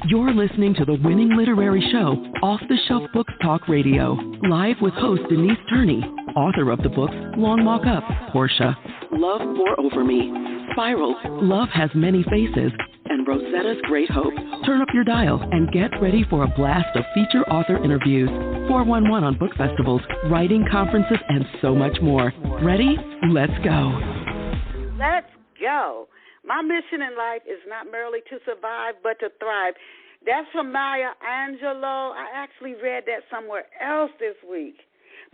You're listening to the winning literary show, Off the Shelf Books Talk Radio, live with host Denise Turney, author of the books Long Walk Up, Portia, Love Pour Over Me, Spiral, Love Has Many Faces, and Rosetta's Great Hope. Turn up your dial and get ready for a blast of feature author interviews, 411 on book festivals, writing conferences, and so much more. Ready? Let's go. Let's go. My mission in life is not merely to survive, but to thrive. That's from Maya Angelou. I actually read that somewhere else this week.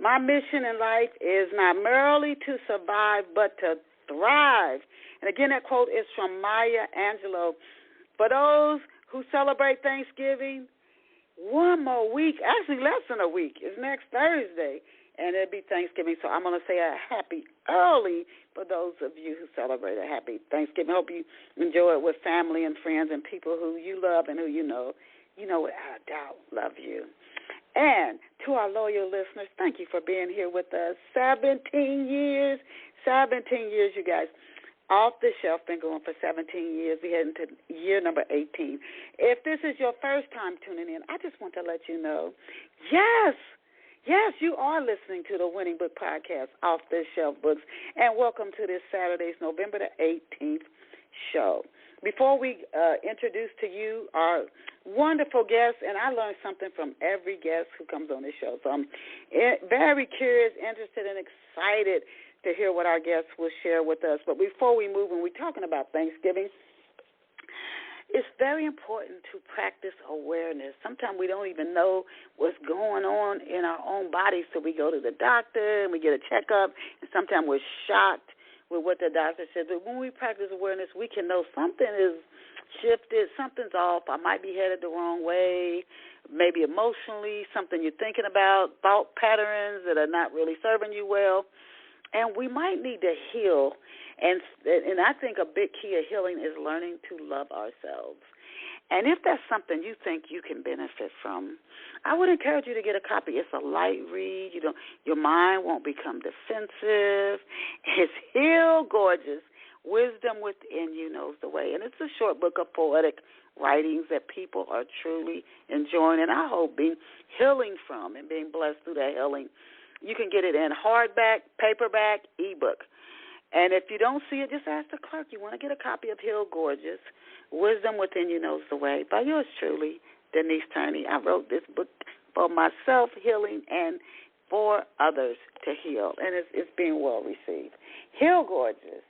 My mission in life is not merely to survive, but to thrive. And again, that quote is from Maya Angelou. For those who celebrate Thanksgiving, one more week, actually less than a week, is next Thursday, and it'll be Thanksgiving. So I'm going to say a happy early for those of you who celebrate a happy Thanksgiving. Hope you enjoy it with family and friends and people who you love and who you know without a doubt love you. And to our loyal listeners, thank you for being here with us. 17 years, you guys. Off the Shelf, been going for 17 years. We're heading to year number 18. If this is your first time tuning in, I just want to let you know, yes, you are listening to the Winning Book Podcast, Off the Shelf Books, and welcome to this Saturday's November the 18th show. Before we introduce to you our wonderful guests, and I learn something from every guest who comes on this show, so I'm very curious, interested, and excited to hear what our guests will share with us. But before we move, when we're talking about Thanksgiving, it's very important to practice awareness. Sometimes we don't even know what's going on in our own bodies, so we go to the doctor and we get a checkup, and sometimes we're shocked with what the doctor says. But when we practice awareness, we can know something is shifted, something's off, I might be headed the wrong way, maybe emotionally, something you're thinking about, thought patterns that are not really serving you well. And we might need to heal, and I think a big key of healing is learning to love ourselves. And if that's something you think you can benefit from, I would encourage you to get a copy. It's a light read. Your mind won't become defensive. It's Heal Gorgeous. Wisdom Within You Knows the Way. And it's a short book of poetic writings that people are truly enjoying, and I hope being healing from and being blessed through that healing. You can get it in hardback, paperback, ebook. And if you don't see it, just ask the clerk. You want to get a copy of Heal Gorgeous, Wisdom Within You Knows the Way, by yours truly, Denise Turney. I wrote this book for myself, healing, and for others to heal, and it's being well received. Heal Gorgeous,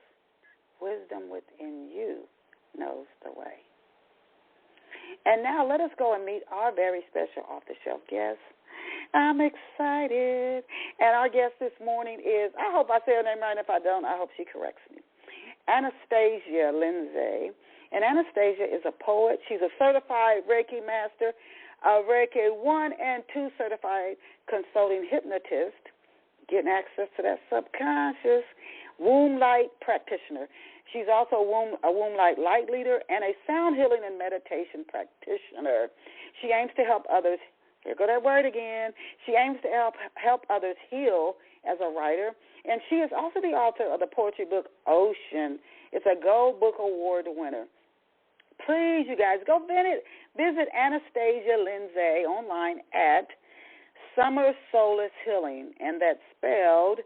Wisdom Within You Knows the Way. And now let us go and meet our very special off-the-shelf guest. I'm excited. And our guest this morning is, I hope I say her name right. If I don't, I hope she corrects me, Anastasia Lindsey. And Anastasia is a poet. She's a certified Reiki Master, a Reiki I and II certified Consulting Hypnotist, getting access to that subconscious, womb Light Practitioner. She's also a womb light leader and a Sound Healing and Meditation Practitioner. She aims to help others. Here go that word again. She aims to help others heal as a writer, and she is also the author of the poetry book Ocean. It's a Gold Book Award winner. Please, you guys, go visit Anastasia Lindsey online at Summer Solace Healing, and that's spelled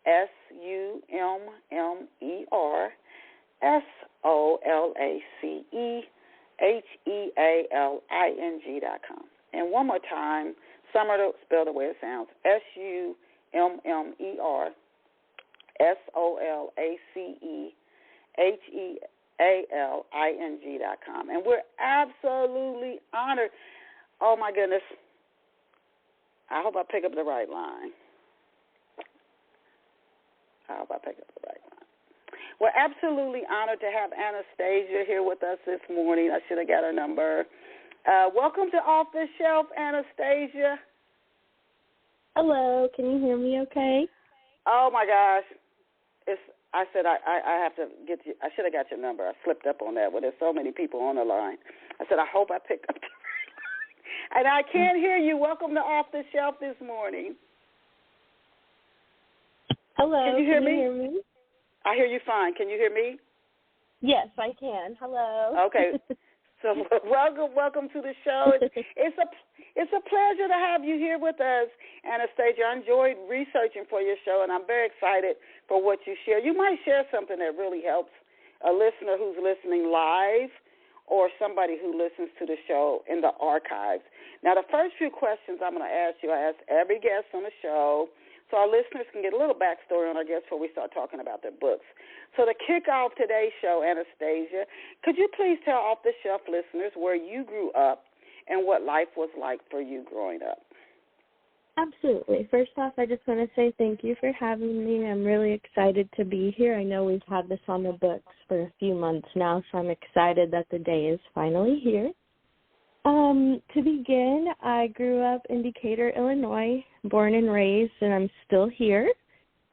SUMMERSOLACEHEALING.com. And one more time, Summer spelled the way it sounds, SUMMERSOLACEHEALING.com. And we're absolutely honored. Oh, my goodness. I hope I pick up the right line. We're absolutely honored to have Anastasia here with us this morning. I should have got her number. Welcome to Off the Shelf, Anastasia. Hello, can you hear me okay? Oh, my gosh. I said I have to get you. I should have got your number. I slipped up on that. Well, there's so many people on the line. I said, I hope I pick up the right line. And I can't hear you. Welcome to Off the Shelf this morning. Hello, can you hear me? I hear you fine. Can you hear me? Yes, I can. Hello. Okay. So welcome to the show. It's a pleasure to have you here with us, Anastasia. I enjoyed researching for your show, and I'm very excited for what you share. You might share something that really helps a listener who's listening live or somebody who listens to the show in the archives. Now, the first few questions I'm going to ask you, I ask every guest on the show, so our listeners can get a little backstory on our guests before we start talking about their books. So to kick off today's show, Anastasia, could you please tell off-the-shelf listeners where you grew up and what life was like for you growing up? Absolutely. First off, I just want to say thank you for having me. I'm really excited to be here. I know we've had this on the books for a few months now, so I'm excited that the day is finally here. To begin, I grew up in Decatur, Illinois, born and raised, and I'm still here.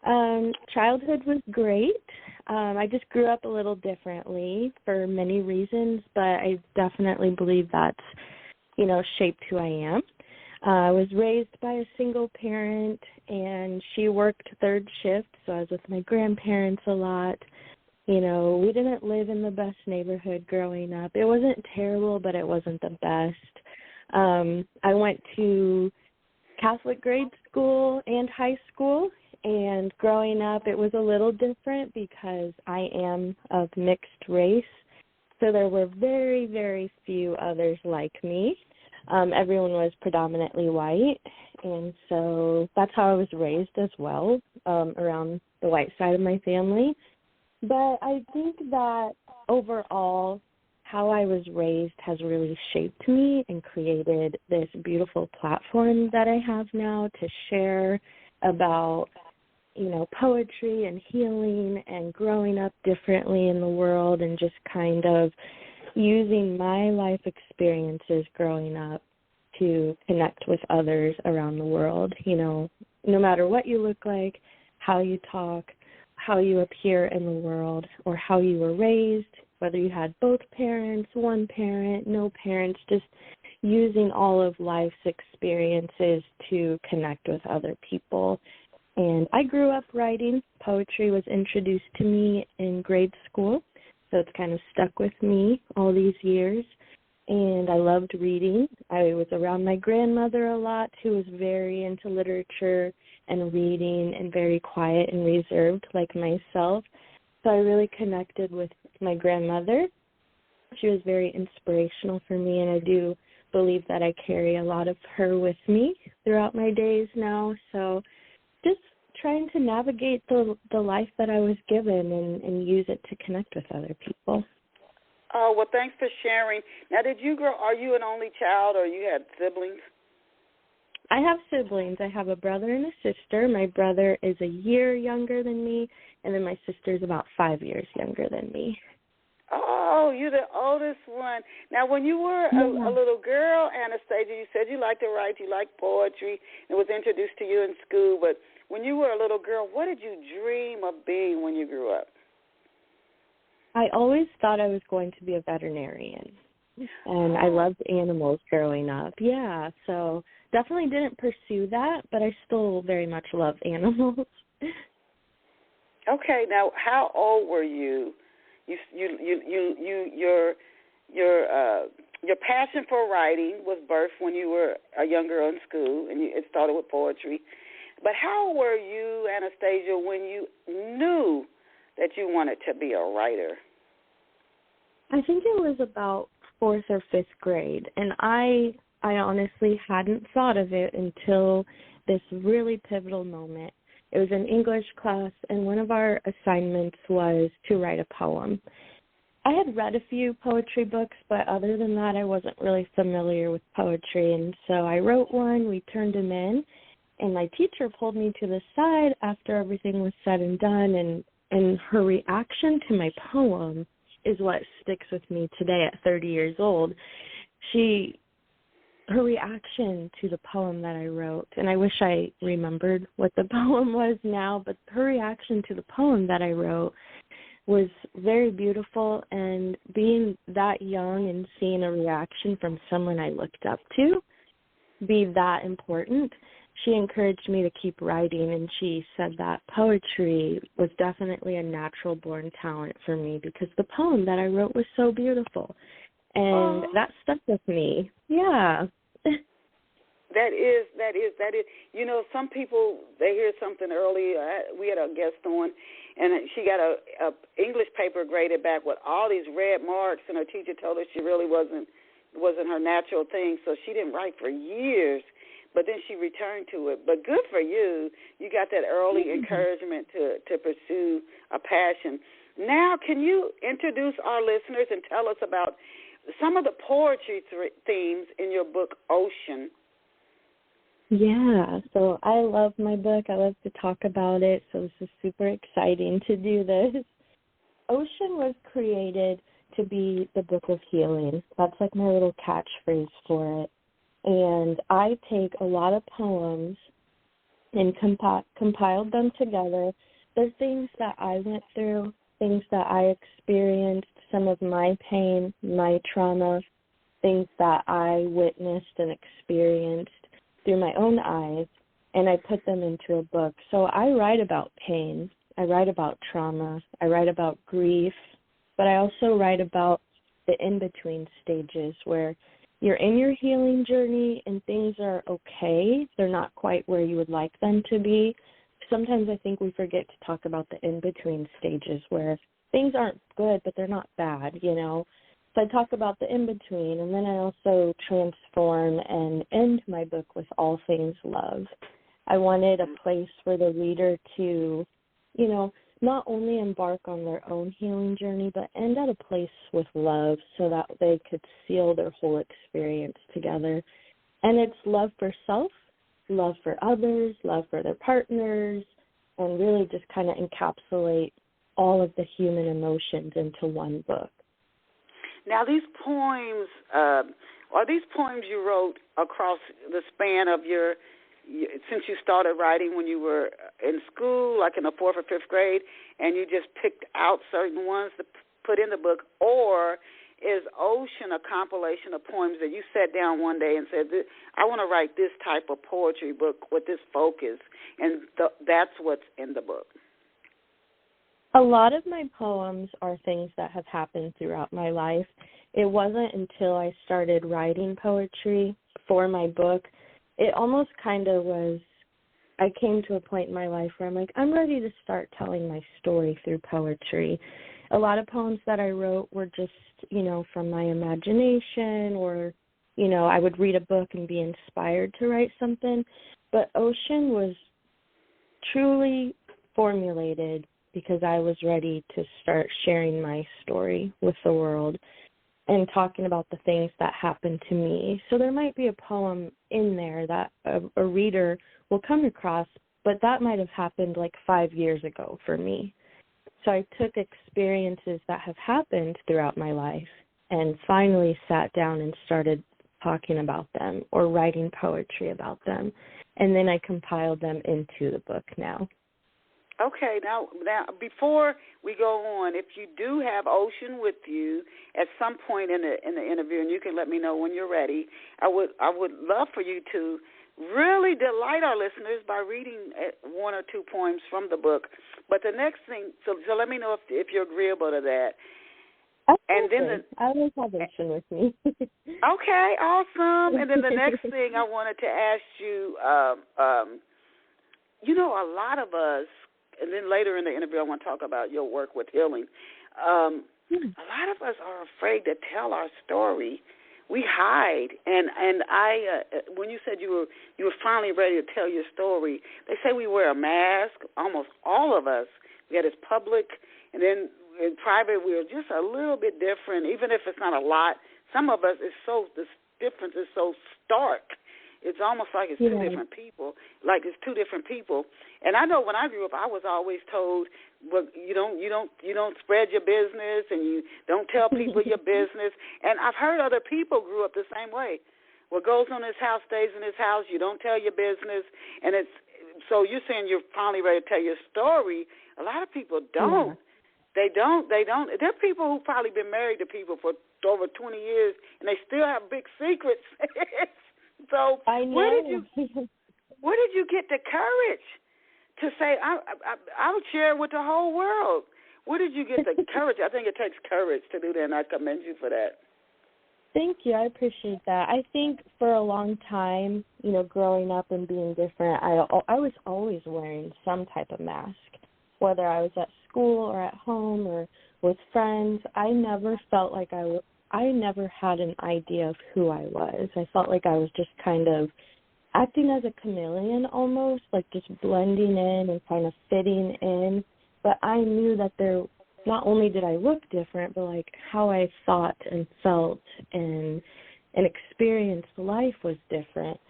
Childhood was great. I just grew up a little differently for many reasons, but I definitely believe that's, shaped who I am. I was raised by a single parent, and she worked third shift, so I was with my grandparents a lot. We didn't live in the best neighborhood growing up. It wasn't terrible, but it wasn't the best. I went to Catholic grade school and high school, and growing up it was a little different because I am of mixed race, so there were very, very few others like me. Everyone was predominantly white, and so that's how I was raised as well, around the white side of my family. But I think that overall, how I was raised has really shaped me and created this beautiful platform that I have now to share about, poetry and healing and growing up differently in the world and just kind of using my life experiences growing up to connect with others around the world. No matter what you look like, how you talk, how you appear in the world, or how you were raised, whether you had both parents, one parent, no parents, just using all of life's experiences to connect with other people. And I grew up writing. Poetry was introduced to me in grade school, so it's kind of stuck with me all these years. And I loved reading. I was around my grandmother a lot, who was very into literature and reading and very quiet and reserved like myself. So I really connected with my grandmother. She was very inspirational for me, and I do believe that I carry a lot of her with me throughout my days now. So just trying to navigate the life that I was given and use it to connect with other people. Oh, well, thanks for sharing. Now, are you an only child or you had siblings? I have siblings. I have a brother and a sister. My brother is a year younger than me, and then my sister is about 5 years younger than me. Oh, you're the oldest one. Now, when you were a little girl, Anastasia, you said you liked to write, you liked poetry, it was introduced to you in school, but when you were a little girl, what did you dream of being when you grew up? I always thought I was going to be a veterinarian, and I loved animals growing up. Yeah, so definitely didn't pursue that, but I still very much love animals. Okay, now how old were you? Your passion for writing was birthed when you were a young girl in school, and it started with poetry. But how old were you, Anastasia, when you knew that you wanted to be a writer? I think it was about 4th or 5th grade, and I honestly hadn't thought of it until this really pivotal moment. It was an English class, and one of our assignments was to write a poem. I had read a few poetry books, but other than that, I wasn't really familiar with poetry, and so I wrote one. We turned them in, and my teacher pulled me to the side after everything was said and done, and her reaction to my poem is what sticks with me today at 30 years old. Her reaction to the poem that I wrote, and I wish I remembered what the poem was now, but her reaction to the poem that I wrote was very beautiful, and being that young and seeing a reaction from someone I looked up to be that important, she encouraged me to keep writing, and she said that poetry was definitely a natural-born talent for me because the poem that I wrote was so beautiful. And that stuck with me. Yeah. That is. You know, some people, they hear something early. We had a guest on, and she got a English paper graded back with all these red marks, and her teacher told her she really wasn't her natural thing, so she didn't write for years. But then she returned to it. But good for you. You got that early encouragement to pursue a passion. Now, can you introduce our listeners and tell us about some of the poetry themes in your book, Ocean? Yeah, so I love my book. I love to talk about it, so this is super exciting to do this. Ocean was created to be the book of healing. That's like my little catchphrase for it. And I take a lot of poems and compiled them together. They're things that I went through, things that I experienced, some of my pain, my trauma, things that I witnessed and experienced through my own eyes, and I put them into a book. So I write about pain, I write about trauma, I write about grief, but I also write about the in-between stages where you're in your healing journey and things are okay. They're not quite where you would like them to be. Sometimes I think we forget to talk about the in-between stages where things aren't good, but they're not bad, you know. So I talk about the in-between, and then I also transform and end my book with all things love. I wanted a place for the reader to, you know, not only embark on their own healing journey, but end at a place with love so that they could seal their whole experience together. And it's love for self, love for others, love for their partners, and really just kind of encapsulate all of the human emotions into one book. Now, these poems, are these poems you wrote across the span of since you started writing when you were in school, like in the 4th or 5th grade, and you just picked out certain ones to put in the book, or is Ocean a compilation of poems that you sat down one day and said, I want to write this type of poetry book with this focus, and that's what's in the book? A lot of my poems are things that have happened throughout my life. It wasn't until I started writing poetry for my book, it almost kind of was, I came to a point in my life where I'm like, I'm ready to start telling my story through poetry. A lot of poems that I wrote were just, you know, from my imagination, or, you know, I would read a book and be inspired to write something. But Ocean was truly formulated because I was ready to start sharing my story with the world and talking about the things that happened to me. So there might be a poem in there that a reader will come across, but that might have happened like 5 years ago for me. So I took experiences that have happened throughout my life and finally sat down and started talking about them or writing poetry about them. And then I compiled them into the book now. Okay, now before we go on, if you do have Ocean with you at some point in the interview, and you can let me know when you're ready, I would love for you to really delight our listeners by reading 1 or 2 poems from the book. But the next thing, so let me know if you're agreeable to that. And then I always have Ocean with me. Okay, awesome. And then the next thing I wanted to ask you, you know, a lot of us, and then later in the interview I want to talk about your work with healing. A lot of us are afraid to tell our story. We hide, and I when you said you were finally ready to tell your story, they say we wear a mask. Almost all of us. We had this public, and then in private we're just a little bit different. Even if it's not a lot, some of us this difference is so stark. It's almost like it's two different people. Like it's two different people. And I know when I grew up, I was always told, well, you don't spread your business, and you don't tell people your business. And I've heard other people grew up the same way. What goes on in this house stays in this house. You don't tell your business. And it's so you're saying you're finally ready to tell your story. A lot of people don't. They don't. There are people who've probably been married to people for over 20 years, and they still have big secrets. So where did you get the courage to say I'll share with the whole world? Where did you get the courage? I think it takes courage to do that, and I commend you for that. Thank you. I appreciate that. I think for a long time, growing up and being different, I was always wearing some type of mask, whether I was at school or at home or with friends. I never felt like I never had an idea of who I was. I felt like I was just kind of acting as a chameleon almost, like just blending in and kind of fitting in. But I knew that not only did I look different, but like how I thought and felt and experienced life was different.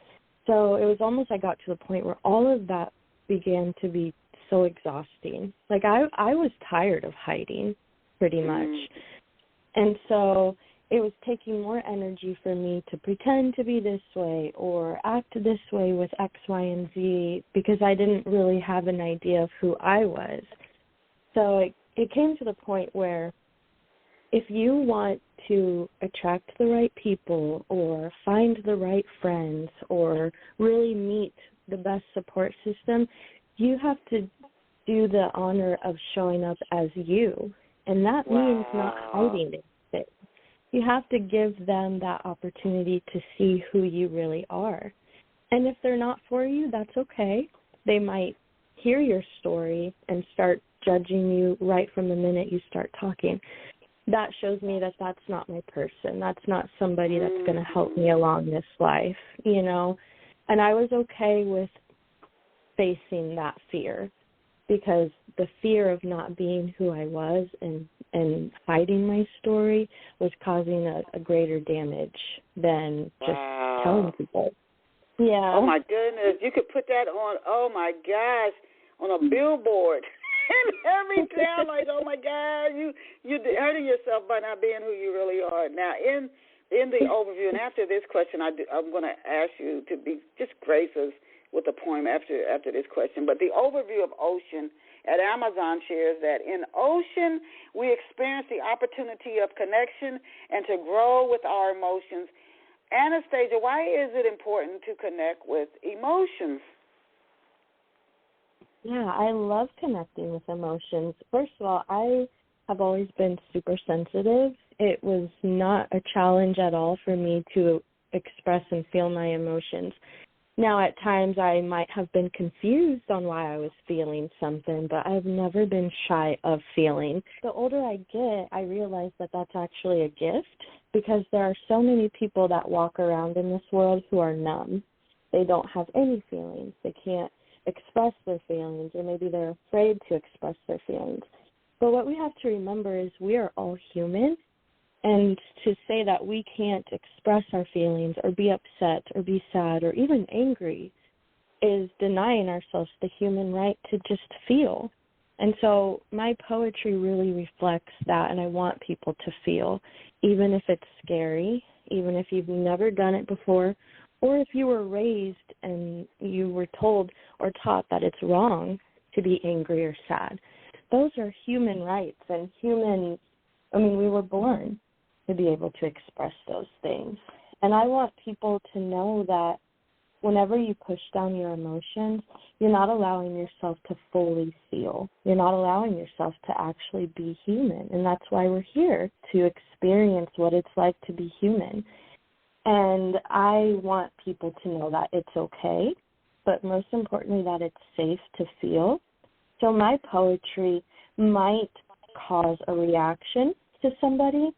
So it was almost I got to the point where all of that began to be so exhausting. Like I was tired of hiding pretty much. And so it was taking more energy for me to pretend to be this way or act this way with X, Y, and Z because I didn't really have an idea of who I was. So it came to the point where if you want to attract the right people or find the right friends or really meet the best support system, you have to do the honor of showing up as you. And that means not hiding it. You have to give them that opportunity to see who you really are. And if they're not for you, that's okay. They might hear your story and start judging you right from the minute you start talking. That shows me that that's not my person. That's not somebody that's going to help me along this life, And I was okay with facing that fear because the fear of not being who I was and hiding my story was causing a greater damage than just telling people. Yeah. Oh, my goodness. You could put that on, oh, my gosh, on a billboard. In every town, like, oh my God, you're hurting yourself by not being who you really are. Now, in the overview, and after this question, I'm going to ask you to be just gracious with a poem after this question. But the overview of Ocean at Amazon shares that in Ocean, we experience the opportunity of connection and to grow with our emotions. Anastasia, why is it important to connect with emotions? Yeah, I love connecting with emotions. First of all, I have always been super sensitive. It was not a challenge at all for me to express and feel my emotions. Now, at times I might have been confused on why I was feeling something, but I've never been shy of feeling. The older I get, I realize that that's actually a gift because there are so many people that walk around in this world who are numb. They don't have any feelings. They can't express their feelings, or maybe they're afraid to express their feelings. But what we have to remember is we are all human, and to say that we can't express our feelings or be upset or be sad or even angry is denying ourselves the human right to just feel. And so my poetry really reflects that, and I want people to feel, even if it's scary, even if you've never done it before, or if you were raised and you were told or taught that it's wrong to be angry or sad. Those are human rights and we were born to be able to express those things. And I want people to know that whenever you push down your emotions, you're not allowing yourself to fully feel. You're not allowing yourself to actually be human. And that's why we're here, to experience what it's like to be human. And I want people to know that it's okay, but most importantly that it's safe to feel. So my poetry might cause a reaction to somebody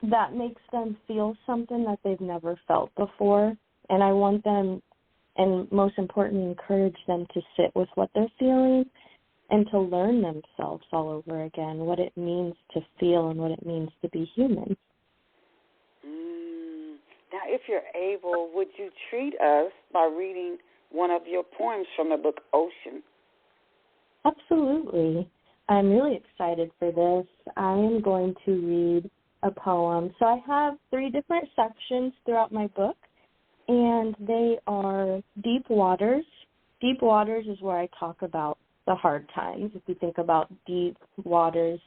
that makes them feel something that they've never felt before. And I want them, and most importantly, encourage them to sit with what they're feeling and to learn themselves all over again, what it means to feel and what it means to be human. Now, if you're able, would you treat us by reading one of your poems from the book Ocean? Absolutely. I'm really excited for this. I am going to read a poem. So I have 3 different sections throughout my book, and they are deep waters. Deep waters is where I talk about the hard times. If you think about deep waters,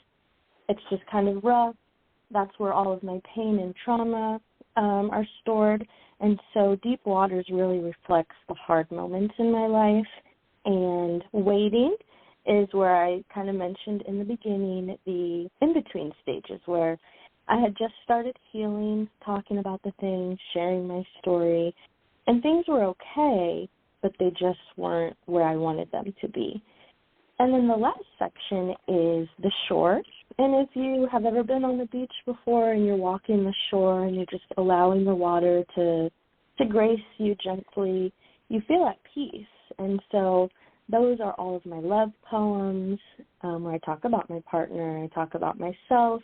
it's just kind of rough. That's where all of my pain and trauma are stored. And so deep waters really reflects the hard moments in my life. And waiting is where I kind of mentioned in the beginning the in-between stages where I had just started healing, talking about the things, sharing my story, and things were okay, but they just weren't where I wanted them to be. And then the last section is the shore. And if you have ever been on the beach before and you're walking the shore and you're just allowing the water to grace you gently, you feel at peace. And so those are all of my love poems where I talk about my partner, I talk about myself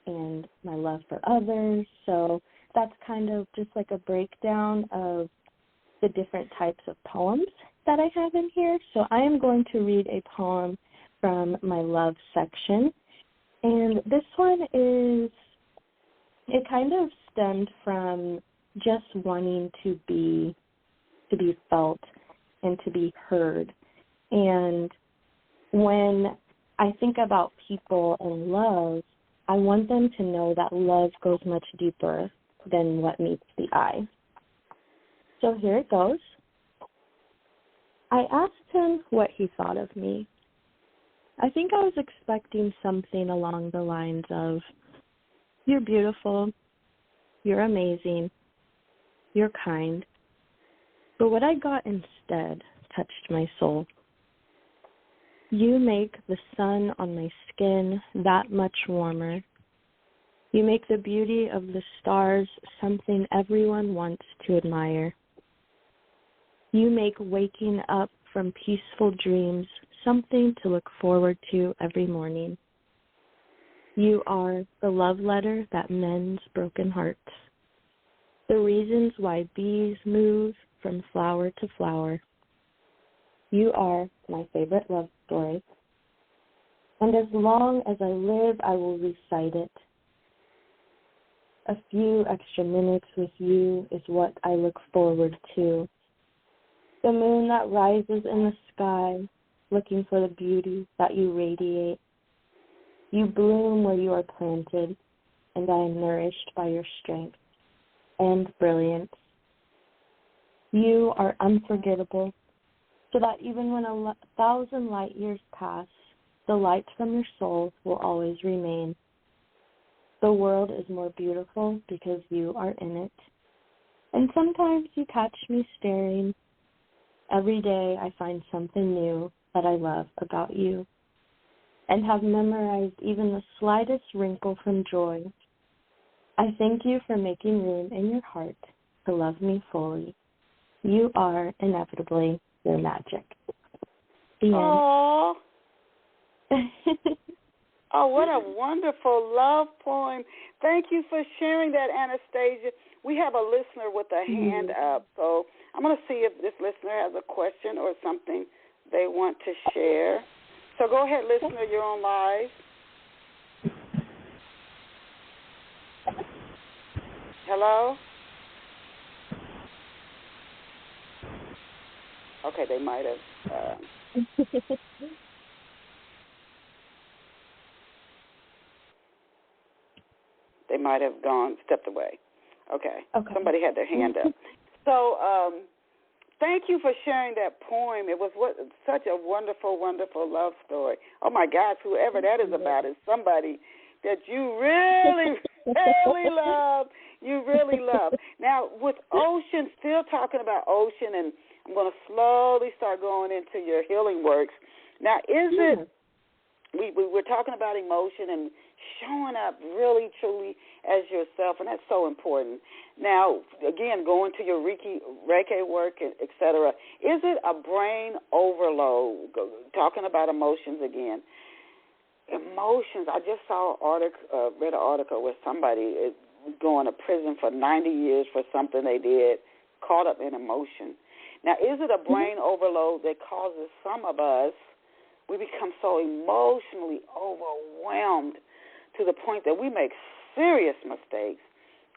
and my love for others. So that's kind of just like a breakdown of the different types of poems that I have in here. So I am going to read a poem from my love section. And this one it kind of stemmed from just wanting to be felt and to be heard. And when I think about people and love, I want them to know that love goes much deeper than what meets the eye. So here it goes. I asked him what he thought of me. I think I was expecting something along the lines of, you're beautiful, you're amazing, you're kind. But what I got instead touched my soul. You make the sun on my skin that much warmer. You make the beauty of the stars something everyone wants to admire. You make waking up from peaceful dreams something to look forward to every morning. You are the love letter that mends broken hearts, the reasons why bees move from flower to flower. You are my favorite love story, and as long as I live, I will recite it. A few extra minutes with you is what I look forward to. The moon that rises in the sky, looking for the beauty that you radiate. You bloom where you are planted, and I am nourished by your strength and brilliance. You are unforgettable, so that even when 1,000 light years pass, the light from your soul will always remain. The world is more beautiful because you are in it. And sometimes you catch me staring. Every day I find something new that I love about you and have memorized even the slightest wrinkle from joy. I thank you for making room in your heart to love me fully. You are inevitably your magic. The Aww. end. Oh, what a wonderful love poem. Thank you for sharing that, Anastasia. We have a listener with a hand up, so I'm going to see if this listener has a question or something they want to share. So go ahead, listener, you're on live. Hello? Okay, they might have. They might have stepped away. Okay. Somebody had their hand up. So thank you for sharing that poem. It was such a wonderful, wonderful love story. Oh, my gosh, whoever that is about is somebody that you really, really love. You really love. Now, with Ocean, still talking about Ocean, and I'm going to slowly start going into your healing works. Now, we're talking about emotion and showing up really, truly as yourself, and that's so important. Now, again, going to your Reiki work, et cetera, is it a brain overload? Talking about emotions again. Emotions, I just read an article where somebody is going to prison for 90 years for something they did, caught up in emotion. Now, is it a brain overload that causes some of us, we become so emotionally overwhelmed to the point that we make serious mistakes?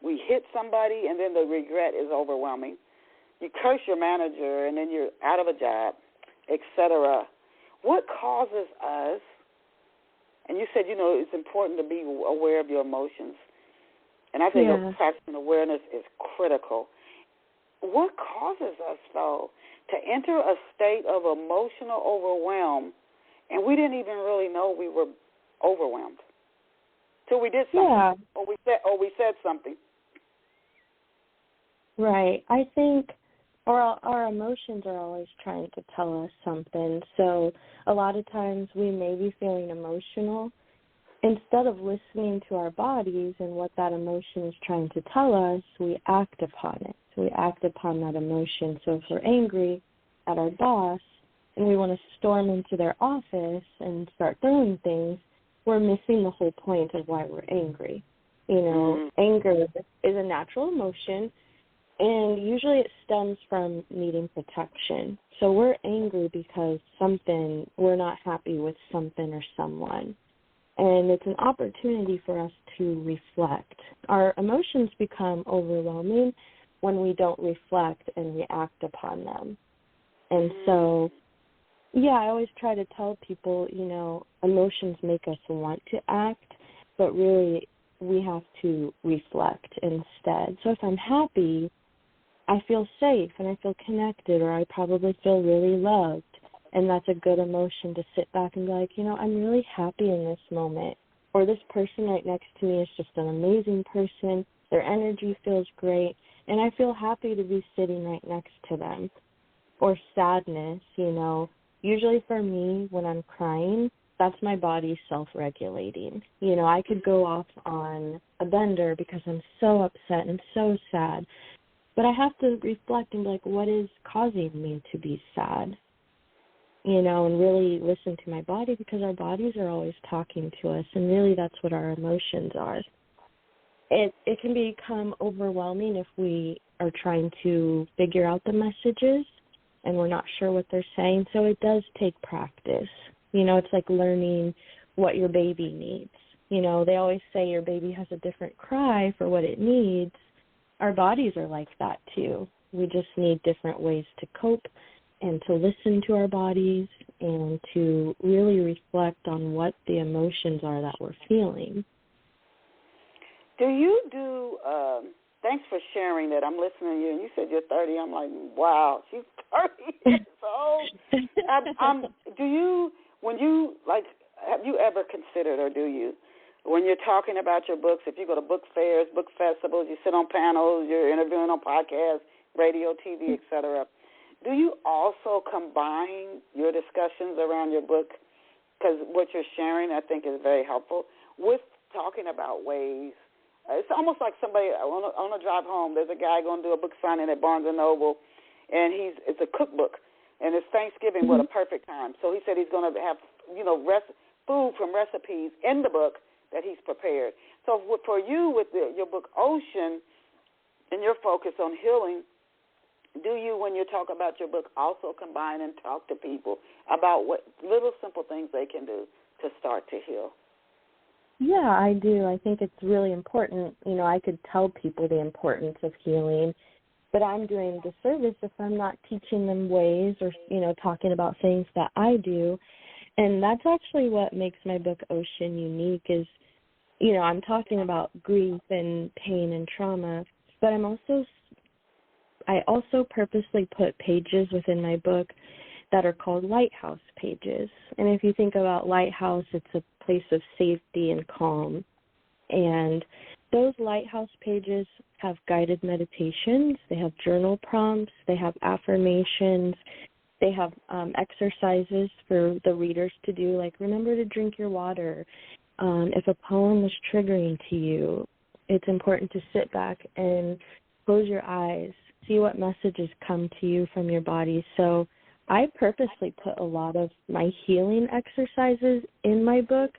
We hit somebody, and then the regret is overwhelming. You curse your manager, and then you're out of a job, etc. What causes us, and you said, it's important to be aware of your emotions, and I think practicing awareness is critical. What causes us, though, to enter a state of emotional overwhelm, and we didn't even really know we were overwhelmed, till we did something, or we said something. Right. I think our emotions are always trying to tell us something. So a lot of times we may be feeling emotional. Instead of listening to our bodies and what that emotion is trying to tell us, we act upon it. So we act upon that emotion. So if we're angry at our boss and we want to storm into their office and start throwing things, we're missing the whole point of why we're angry. Anger is a natural emotion, and usually it stems from needing protection. So we're angry because we're not happy with something or someone. And it's an opportunity for us to reflect. Our emotions become overwhelming when we don't reflect and react upon them. And so, I always try to tell people, emotions make us want to act, but really we have to reflect instead. So if I'm happy, I feel safe and I feel connected, or I probably feel really loved. And that's a good emotion to sit back and be like, I'm really happy in this moment. Or this person right next to me is just an amazing person. Their energy feels great. And I feel happy to be sitting right next to them. Or sadness, Usually for me, when I'm crying, that's my body self-regulating. I could go off on a bender because I'm so upset and so sad. But I have to reflect and be like, what is causing me to be sad? And really listen to my body, because our bodies are always talking to us, and really that's what our emotions are. It can become overwhelming if we are trying to figure out the messages and we're not sure what they're saying, so it does take practice. It's like learning what your baby needs. They always say your baby has a different cry for what it needs. Our bodies are like that too. We just need different ways to cope and to listen to our bodies and to really reflect on what the emotions are that we're feeling. Do you do, thanks for sharing that. I'm listening to you, and you said you're 30. I'm like, wow, she's 30 years old. Have you ever considered, or do you, when you're talking about your books, if you go to book fairs, book festivals, you sit on panels, you're interviewing on podcasts, radio, TV, et cetera, do you also combine your discussions around your book, because what you're sharing I think is very helpful, with talking about ways? It's almost like somebody on a drive home, there's a guy going to do a book signing at Barnes & Noble, and it's a cookbook, and it's Thanksgiving, what a perfect time. So he said he's going to have, food from recipes in the book that he's prepared. So for you with your book Ocean and your focus on healing, do you, when you talk about your book, also combine and talk to people about what little simple things they can do to start to heal? Yeah, I do. I think it's really important. I could tell people the importance of healing, but I'm doing a disservice if I'm not teaching them ways or, talking about things that I do. And that's actually what makes my book Ocean unique is, I'm talking about grief and pain and trauma, but I also purposely put pages within my book that are called lighthouse pages. And if you think about lighthouse, it's a place of safety and calm. And those lighthouse pages have guided meditations, they have journal prompts, they have affirmations, they have exercises for the readers to do, like remember to drink your water. If a poem is triggering to you, it's important to sit back and close your eyes, see what messages come to you from your body. So I purposely put a lot of my healing exercises in my book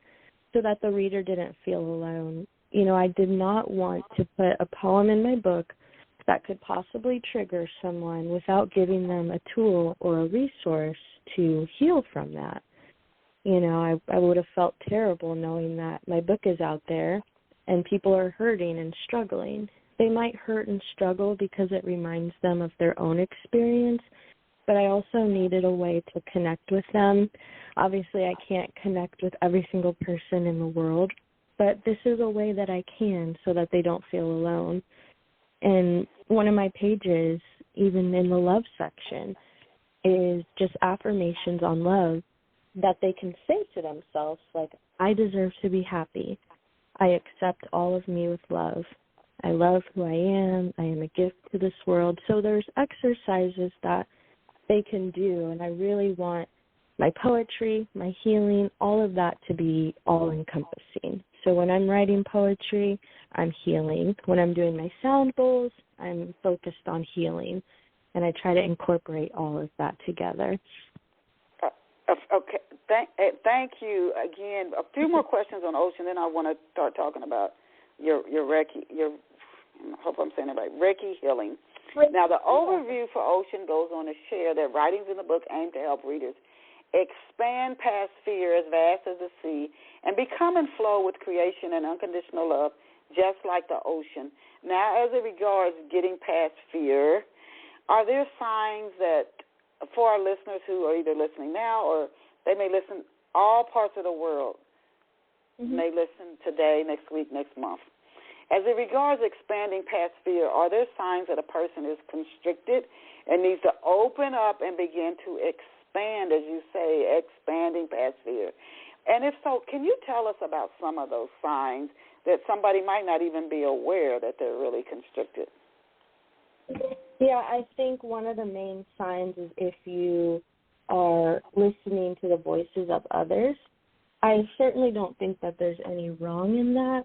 so that the reader didn't feel alone. I did not want to put a poem in my book that could possibly trigger someone without giving them a tool or a resource to heal from that. I would have felt terrible knowing that my book is out there and people are hurting and struggling. They might hurt and struggle because it reminds them of their own experience, but I also needed a way to connect with them. Obviously, I can't connect with every single person in the world, but this is a way that I can so that they don't feel alone. And one of my pages, even in the love section, is just affirmations on love that they can say to themselves, like, I deserve to be happy. I accept all of me with love. I love who I am. I am a gift to this world. So there's exercises that they can do, and I really want my poetry, my healing, all of that to be all-encompassing. So when I'm writing poetry, I'm healing. When I'm doing my sound bowls, I'm focused on healing, and I try to incorporate all of that together. Okay, thank you again. A few more questions on ocean, then I want to start talking about your Reiki, I hope I'm saying it right, Reiki healing. Now, the overview for ocean goes on to share that writings in the book aim to help readers expand past fear as vast as the sea and become in flow with creation and unconditional love, just like the ocean. Now, as it regards getting past fear, are there signs that, for our listeners who are either listening now or they may listen all parts of the world, may listen today, next week, next month, as it regards expanding past fear, are there signs that a person is constricted and needs to open up and begin to expand, as you say, expanding past fear? And if so, can you tell us about some of those signs that somebody might not even be aware that they're really constricted? Yeah, I think one of the main signs is if you are listening to the voices of others. I certainly don't think that there's any wrong in that,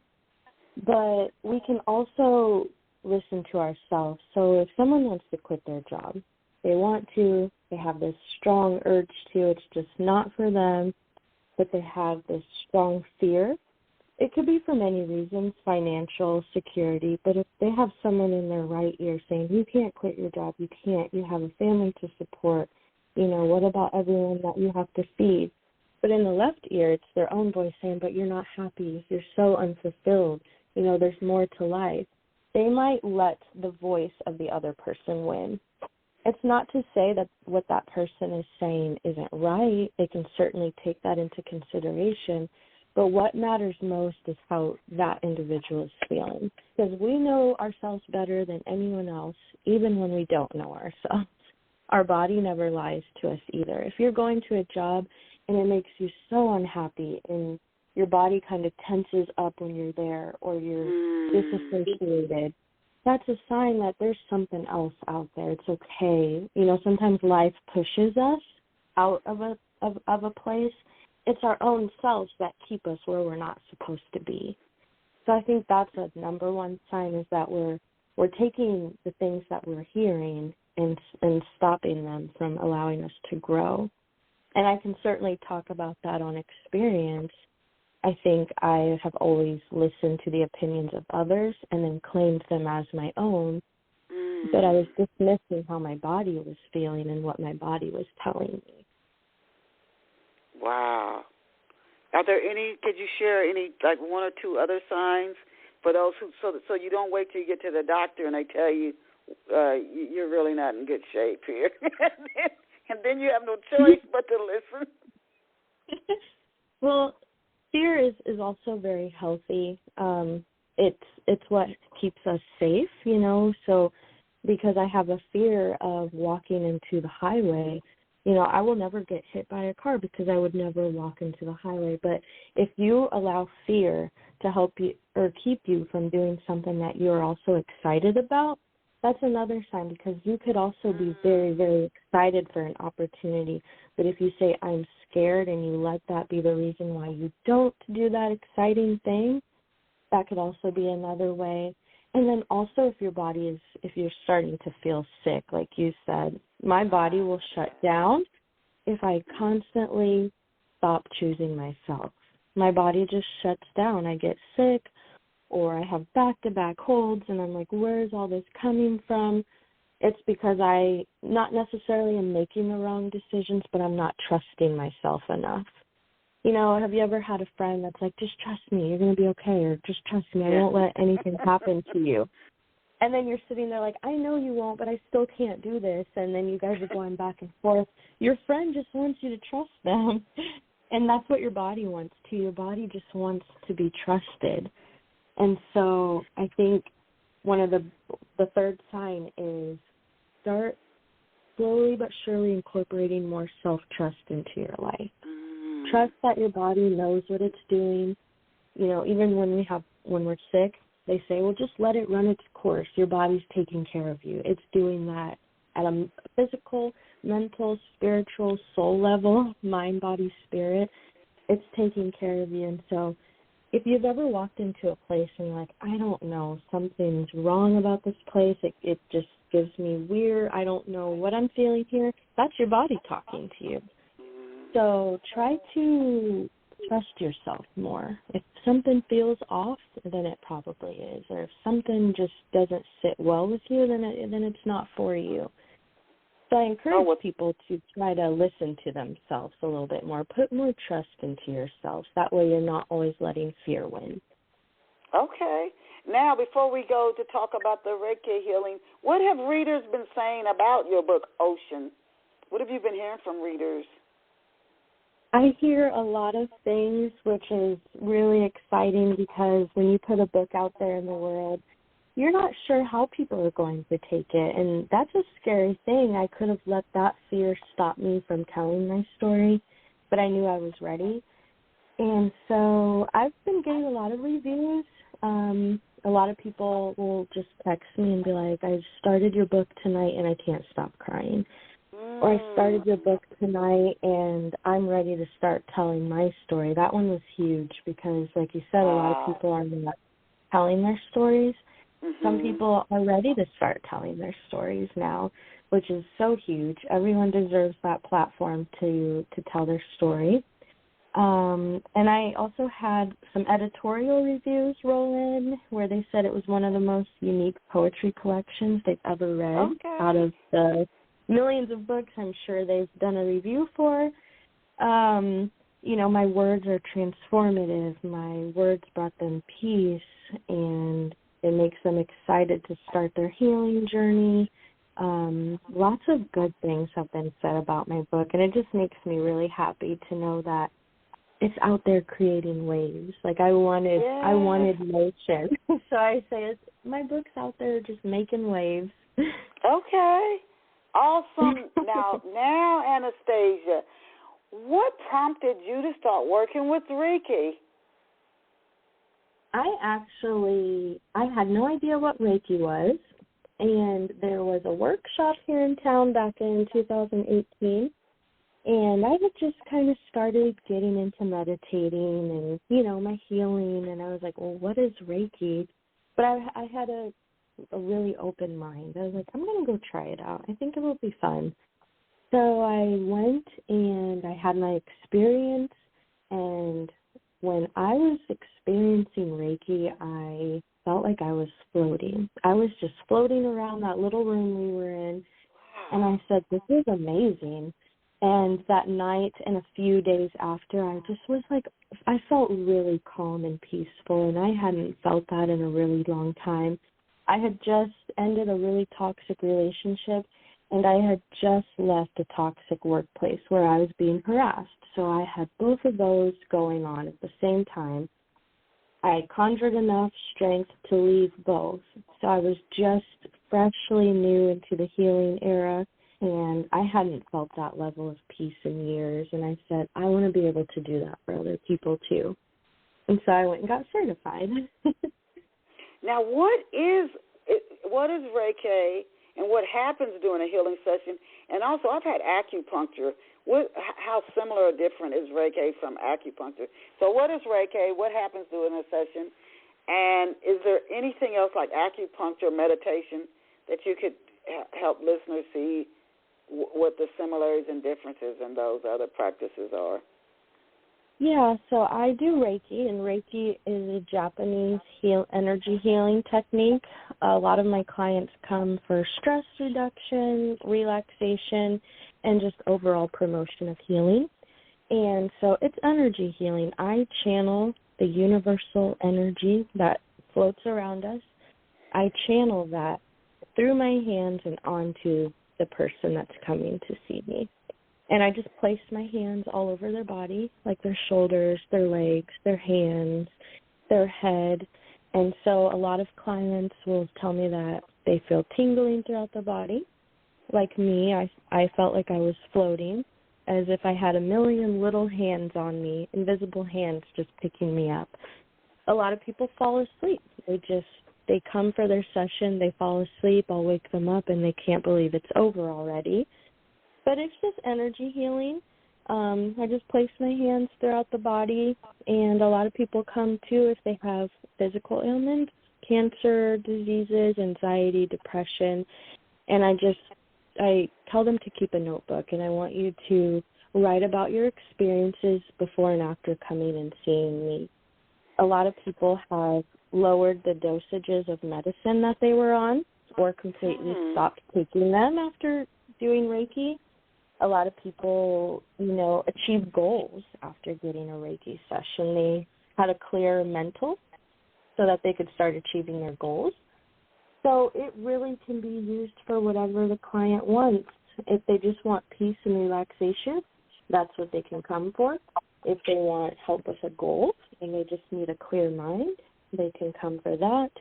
but we can also listen to ourselves. So if someone wants to quit their job, they want to, they have this strong urge to, it's just not for them, but they have this strong fear. It could be for many reasons, financial, security, but if they have someone in their right ear saying, you can't quit your job, you can't, you have a family to support, what about everyone that you have to feed? But in the left ear, it's their own voice saying, but you're not happy, you're so unfulfilled, there's more to life. They might let the voice of the other person win. It's not to say that what that person is saying isn't right. They can certainly take that into consideration. But what matters most is how that individual is feeling. Because we know ourselves better than anyone else, even when we don't know ourselves. Our body never lies to us either. If you're going to a job and it makes you so unhappy and your body kind of tenses up when you're there or you're disassociated, that's a sign that there's something else out there. It's okay. Sometimes life pushes us out of a place. It's our own selves that keep us where we're not supposed to be. So I think that's a number one sign, is that we're taking the things that we're hearing and stopping them from allowing us to grow. And I can certainly talk about that on experience. I think I have always listened to the opinions of others and then claimed them as my own, but I was dismissing how my body was feeling and what my body was telling me. Wow. Are there could you share any, like one or two other signs for those who, so you don't wait till you get to the doctor and they tell you you're really not in good shape here. And then you have no choice but to listen. Well, fear is also very healthy. It's what keeps us safe, so because I have a fear of walking into the highway, I will never get hit by a car because I would never walk into the highway. But if you allow fear to help you or keep you from doing something that you're also excited about, that's another sign, because you could also be very, very excited for an opportunity. But if you say, I'm scared, and you let that be the reason why you don't do that exciting thing, that could also be another way. And then also if you're starting to feel sick, like you said, my body will shut down if I constantly stop choosing myself. My body just shuts down. I get sick, or I have back-to-back colds, and I'm like, where is all this coming from? It's because I not necessarily am making the wrong decisions, but I'm not trusting myself enough. Have you ever had a friend that's like, just trust me, you're going to be okay, or just trust me, I won't let anything happen to you. And then you're sitting there like, I know you won't, but I still can't do this. And then you guys are going back and forth. Your friend just wants you to trust them. And that's what your body wants too. Your body just wants to be trusted. And so I think one of the third sign is start slowly but surely incorporating more self-trust into your life. Trust that your body knows what it's doing. even when we're sick, they say, well, just let it run its course. Your body's taking care of you. It's doing that at a physical, mental, spiritual, soul level, mind, body, spirit. It's taking care of you. And so if you've ever walked into a place and you're like, I don't know, something's wrong about this place, it just gives me weird, I don't know what I'm feeling here, that's your body talking to you. So try to trust yourself more. If something feels off, then it probably is. Or if something just doesn't sit well with you, then it's not for you. So I encourage people to try to listen to themselves a little bit more. Put more trust into yourselves. That way you're not always letting fear win. Okay. Now, before we go to talk about the Reiki healing, what have readers been saying about your book, Ocean? What have you been hearing from readers? I hear a lot of things, which is really exciting because when you put a book out there in the world, you're not sure how people are going to take it, and that's a scary thing. I could have let that fear stop me from telling my story, but I knew I was ready. And so I've been getting a lot of reviews. A lot of people will just text me and be like, I started your book tonight and I can't stop crying. Or I started your book tonight and I'm ready to start telling my story. That one was huge because, like you said, a lot of people are not telling their stories. Some people are ready to start telling their stories now, which is so huge. Everyone deserves that platform to tell their story. And I also had some editorial reviews roll in where they said it was one of the most unique poetry collections they've ever read out of the millions of books I'm sure they've done a review for. My words are transformative. My words brought them peace, and it makes them excited to start their healing journey. Lots of good things have been said about my book, and it just makes me really happy to know that it's out there creating waves. Like I wanted motion. So I say my book's out there just making waves. Okay. Awesome. Now, Anastasia, what prompted you to start working with Reiki? I had no idea what Reiki was, and there was a workshop here in town back in 2018, and I had just kind of started getting into meditating and, my healing, and I was like, well, what is Reiki? But I had a really open mind. I was like, I'm going to go try it out. I think it will be fun. So I went and I had my experience, and when I was experiencing Reiki, I felt like I was floating. I was just floating around that little room we were in, and I said, this is amazing. And that night and a few days after, I just was like, I felt really calm and peaceful, and I hadn't felt that in a really long time. I had just ended a really toxic relationship, and I had just left a toxic workplace where I was being harassed. So I had both of those going on at the same time. I conjured enough strength to leave both. So I was just freshly new into the healing era, and I hadn't felt that level of peace in years. And I said, I want to be able to do that for other people too. And so I went and got certified. Now, what is Reiki, and what happens during a healing session? And also, I've had acupuncture. How similar or different is Reiki from acupuncture? So what is Reiki? What happens during a session? And is there anything else like acupuncture, meditation, that you could help listeners see what the similarities and differences in those other practices are? Yeah, so I do Reiki, and Reiki is a Japanese energy healing technique. A lot of my clients come for stress reduction, relaxation, and just overall promotion of healing. And so it's energy healing. I channel the universal energy that floats around us. I channel that through my hands and onto the person that's coming to see me. And I just place my hands all over their body, like their shoulders, their legs, their hands, their head. And so a lot of clients will tell me that they feel tingling throughout the body. Like me, I felt like I was floating, as if I had a million little hands on me, invisible hands just picking me up. a lot of people fall asleep. They come for their session, they fall asleep, I'll wake them up, and they can't believe it's over already. But it's just energy healing. I just place my hands throughout the body, and a lot of people come, too, if they have physical ailments, cancer, diseases, anxiety, depression, and I tell them to keep a notebook, and I want you to write about your experiences before and after coming and seeing me. A lot of people have lowered the dosages of medicine that they were on or completely stopped taking them after doing Reiki. A lot of people, achieve goals after getting a Reiki session. They had a clear mental so that they could start achieving their goals. So it really can be used for whatever the client wants. If they just want peace and relaxation, that's what they can come for. If they want help with a goal and they just need a clear mind, they can come for that.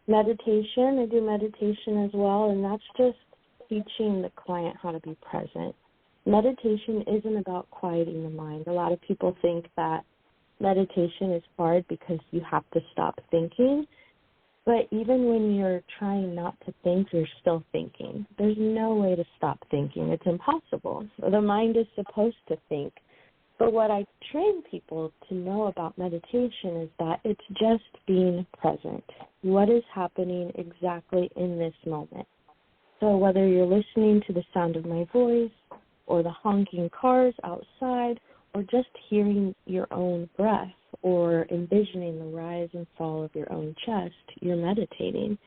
Meditation, I do meditation as well, and that's just teaching the client how to be present. Meditation isn't about quieting the mind. A lot of people think that meditation is hard because you have to stop thinking, but even when you're trying not to think, you're still thinking. There's no way to stop thinking. It's impossible. The mind is supposed to think. But what I train people to know about meditation is that it's just being present. What is happening exactly in this moment? So whether you're listening to the sound of my voice or the honking cars outside or just hearing your own breath or envisioning the rise and fall of your own chest, you're meditating.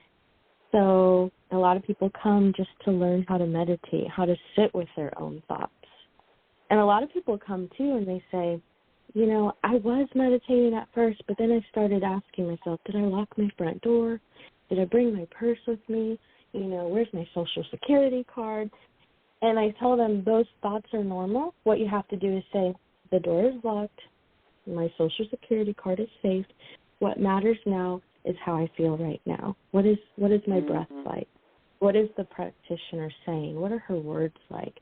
So a lot of people come just to learn how to meditate, how to sit with their own thoughts. And a lot of people come, too, and they say, I was meditating at first, but then I started asking myself, did I lock my front door? Did I bring my purse with me? Where's my Social Security card? And I tell them those thoughts are normal. What you have to do is say, the door is locked. My Social Security card is safe. What matters now is how I feel right now. What is my breath like? What is the practitioner saying? What are her words like?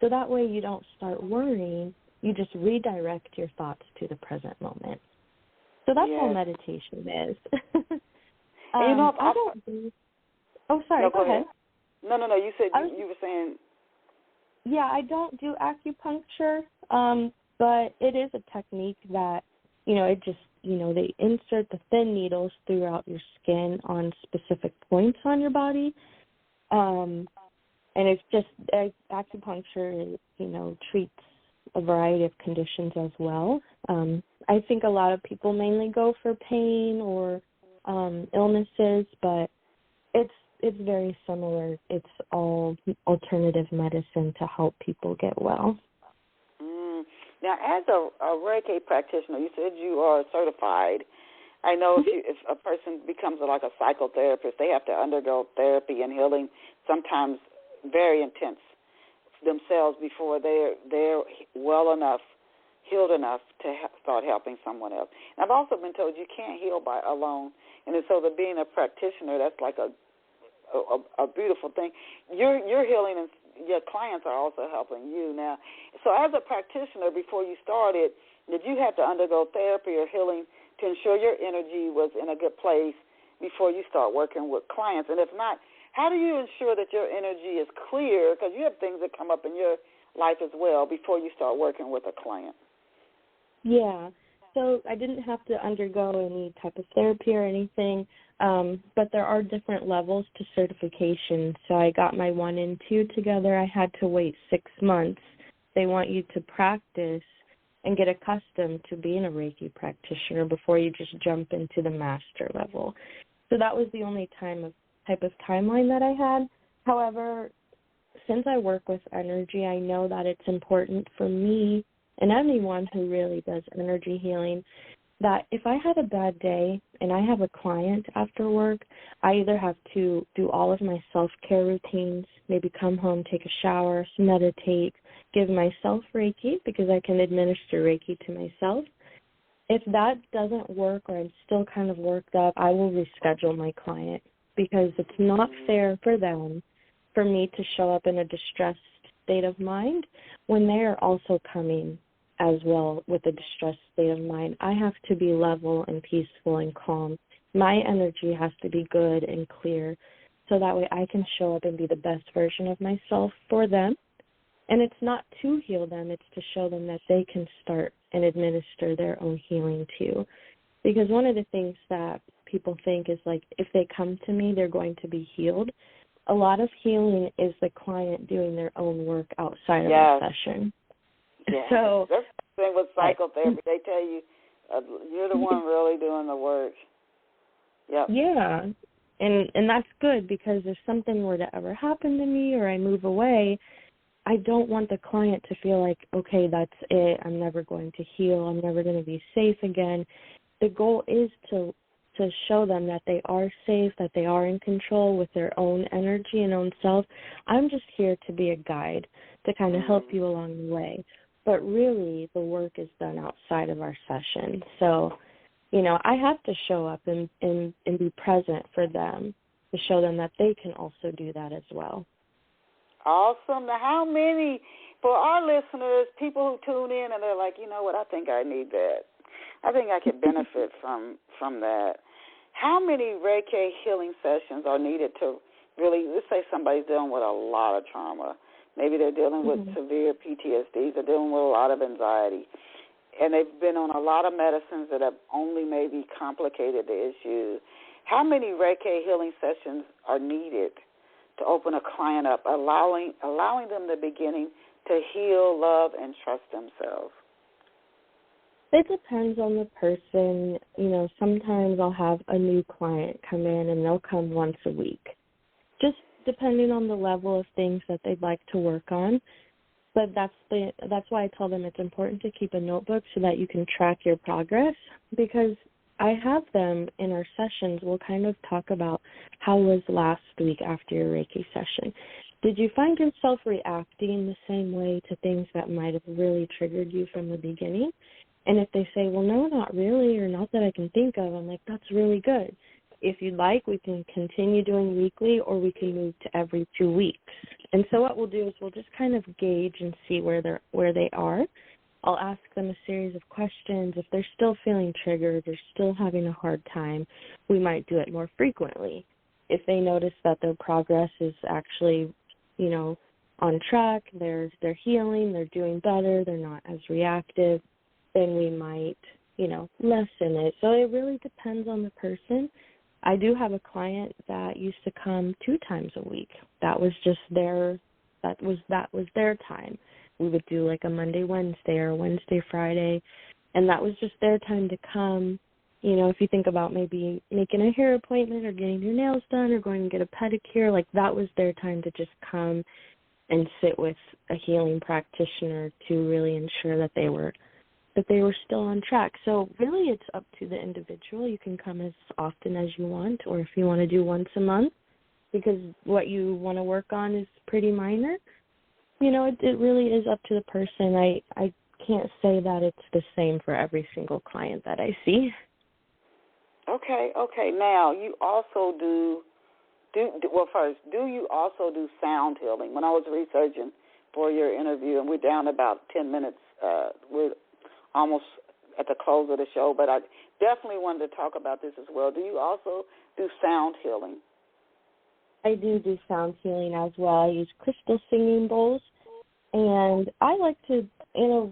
So that way you don't start worrying. You just redirect your thoughts to the present moment. So that's all meditation is. Sorry, go ahead. No, you said you were saying. Yeah, I don't do acupuncture, but it is a technique that, it just, they insert the thin needles throughout your skin on specific points on your body. And it's just, acupuncture, treats a variety of conditions as well. I think a lot of people mainly go for pain or illnesses, but it's very similar. It's all alternative medicine to help people get well. Now, as a Reiki practitioner, you said you are certified. I know if a person becomes like a psychotherapist, they have to undergo therapy and healing, sometimes very intense themselves before they're well enough, healed enough to start helping someone else. And I've also been told you can't heal by alone, and so that being a practitioner, that's like a beautiful thing. You're healing, and your clients are also helping you now. So as a practitioner, before you started, did you have to undergo therapy or healing to ensure your energy was in a good place before you start working with clients? And if not, how do you ensure that your energy is clear? Because you have things that come up in your life as well before you start working with a client. Yeah. So I didn't have to undergo any type of therapy or anything, but there are different levels to certification. So I got my 1 and 2 together. I had to wait 6 months. They want you to practice and get accustomed to being a Reiki practitioner before you just jump into the master level. So that was the only type of timeline that I had. However, since I work with energy, I know that it's important for me and anyone who really does energy healing that if I had a bad day and I have a client after work, I either have to do all of my self-care routines, maybe come home, take a shower, meditate, give myself Reiki because I can administer Reiki to myself. If that doesn't work or I'm still kind of worked up, I will reschedule my client because it's not fair for them for me to show up in a distressed state of mind when they are also coming as well with a distressed state of mind. I have to be level and peaceful and calm. My energy has to be good and clear so that way I can show up and be the best version of myself for them. And it's not to heal them, it's to show them that they can start and administer their own healing too. Because one of the things that people think is like if they come to me, they're going to be healed. A lot of healing is the client doing their own work outside of the session. Yeah. So that's the thing with psychotherapy. They tell you you're the one really doing the work. Yep. Yeah. And that's good because if something were to ever happen to me or I move away, I don't want the client to feel like, okay, that's it. I'm never going to heal. I'm never going to be safe again. The goal is to show them that they are safe, that they are in control with their own energy and own self. I'm just here to be a guide, to kind of help you along the way. But really, the work is done outside of our session. So, you know, I have to show up and be present for them to show them that they can also do that as well. Awesome. Now, how many, for our listeners, people who tune in and they're like, you know what, I think I need that. I think I could benefit from that. How many Reiki healing sessions are needed to really, let's say somebody's dealing with a lot of trauma. Maybe they're dealing with severe PTSD. They're dealing with a lot of anxiety. And they've been on a lot of medicines that have only maybe complicated the issue. How many Reiki healing sessions are needed to open a client up, allowing them the beginning to heal, love, and trust themselves? It depends on the person. You know, sometimes I'll have a new client come in and they'll come once a week, just depending on the level of things that they'd like to work on. But that's why I tell them it's important to keep a notebook so that you can track your progress, because I have them in our sessions. We'll kind of talk about how was last week after your Reiki session. Did you find yourself reacting the same way to things that might have really triggered you from the beginning? And if they say, well, no, not really, or not that I can think of, I'm like, that's really good. If you'd like, we can continue doing weekly, or we can move to every 2 weeks. And so what we'll do is we'll just kind of gauge and see where they are. I'll ask them a series of questions. If they're still feeling triggered or still having a hard time, we might do it more frequently. If they notice that their progress is actually, you know, on track, they're healing, they're doing better, they're not as reactive, then we might, you know, lessen it. So it really depends on the person. I do have a client that used to come 2 times a week. That was just their time. We would do like a Monday, Wednesday, or Wednesday, Friday, and that was just their time to come. You know, if you think about maybe making a hair appointment or getting your nails done or going to get a pedicure, like that was their time to just come and sit with a healing practitioner to really ensure that they were still on track. So really it's up to the individual. You can come as often as you want, or if you want to do once a month, because what you want to work on is pretty minor. You know, it really is up to the person. I can't say that it's the same for every single client that I see. Okay. Now, you also do you also do sound healing? When I was researching for your interview, and we're down about 10 minutes, we're almost at the close of the show, but I definitely wanted to talk about this as well. Do you also do sound healing? I do sound healing as well. I use crystal singing bowls, and I like to, you know,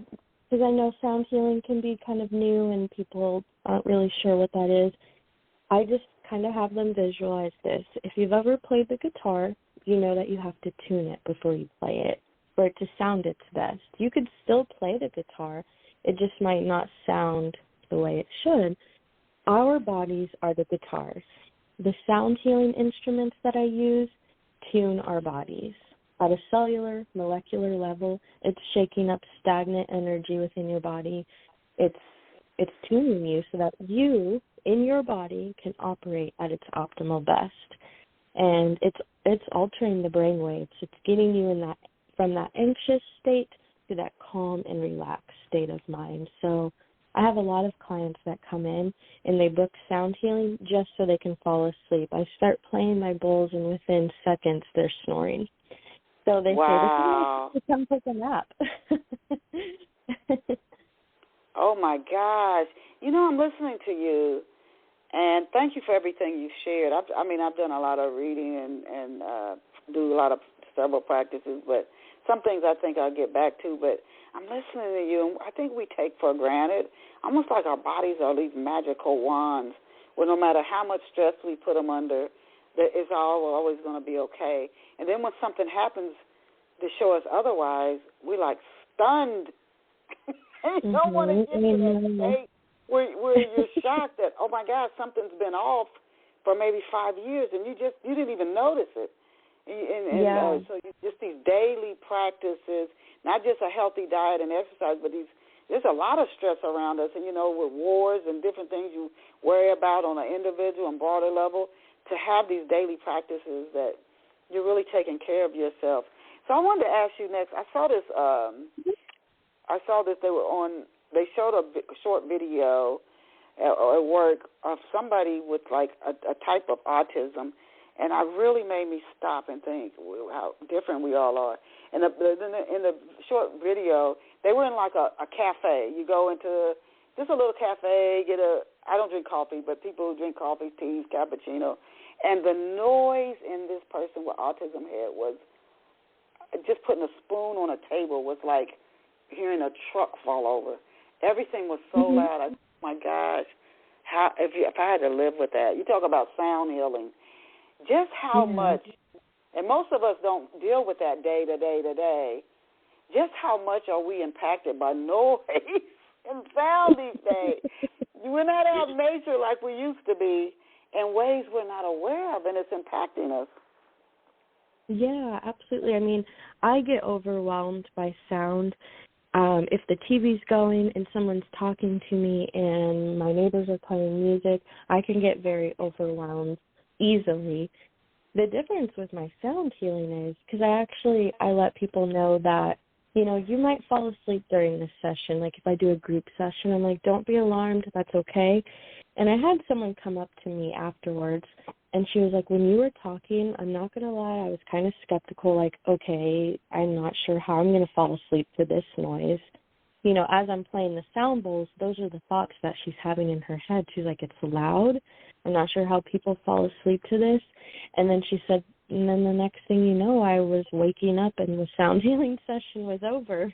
because I know sound healing can be kind of new and people aren't really sure what that is, I just kind of have them visualize this. If you've ever played the guitar, you know that you have to tune it before you play it for it to sound its best. You could still play the guitar, it just might not sound the way it should. Our bodies are the guitars. The sound healing instruments that I use tune our bodies. At a cellular, molecular level, it's shaking up stagnant energy within your body. It's tuning you so that you, in your body, can operate at its optimal best. And it's altering the brain waves. It's getting you from that anxious state to that calm and relaxed state of mind. So I have a lot of clients that come in and they book sound healing just so they can fall asleep. I start playing my bowls and within seconds they're snoring. So they say, this is nice to come take a nap. Oh, my gosh. You know, I'm listening to you, and thank you for everything you've shared. I've done a lot of reading and do a lot of several practices, but some things I think I'll get back to. But I'm listening to you, and I think we take for granted, almost like our bodies are these magical wands where no matter how much stress we put them under, it's always going to be okay. And then when something happens to show us otherwise, we're like stunned. You don't want to get to that state where you're shocked that, oh, my God, something's been off for maybe 5 years, and you didn't even notice it. So just these daily practices, not just a healthy diet and exercise, but there's a lot of stress around us, and, with wars and different things you worry about on an individual and broader level, to have these daily practices that you're really taking care of yourself. So I wanted to ask you next, I saw this they showed a short video at work of somebody with like a type of autism, and it really made me stop and think how different we all are. And in the short video, they were in like a cafe. You go into just a little cafe, I don't drink coffee, but people who drink coffee, teas, cappuccino, and the noise in this person with autism had was just putting a spoon on a table was like hearing a truck fall over. Everything was so loud. Oh my gosh, if I had to live with that. You talk about sound healing. Just how much, and most of us don't deal with that day to day, just how much are we impacted by noise and sound these days? We're not out in nature like we used to be in ways we're not aware of, and it's impacting us. Yeah, absolutely. I mean, I get overwhelmed by sound. If the TV's going and someone's talking to me and my neighbors are playing music, I can get very overwhelmed easily. The difference with my sound healing is because I let people know that, you might fall asleep during this session. Like if I do a group session, I'm like, don't be alarmed. That's okay. And I had someone come up to me afterwards, and she was like, when you were talking, I'm not going to lie, I was kind of skeptical, like, okay, I'm not sure how I'm going to fall asleep to this noise. As I'm playing the sound bowls, those are the thoughts that she's having in her head. She's like, it's loud. I'm not sure how people fall asleep to this. And then she said, and then the next thing you know, I was waking up and the sound healing session was over.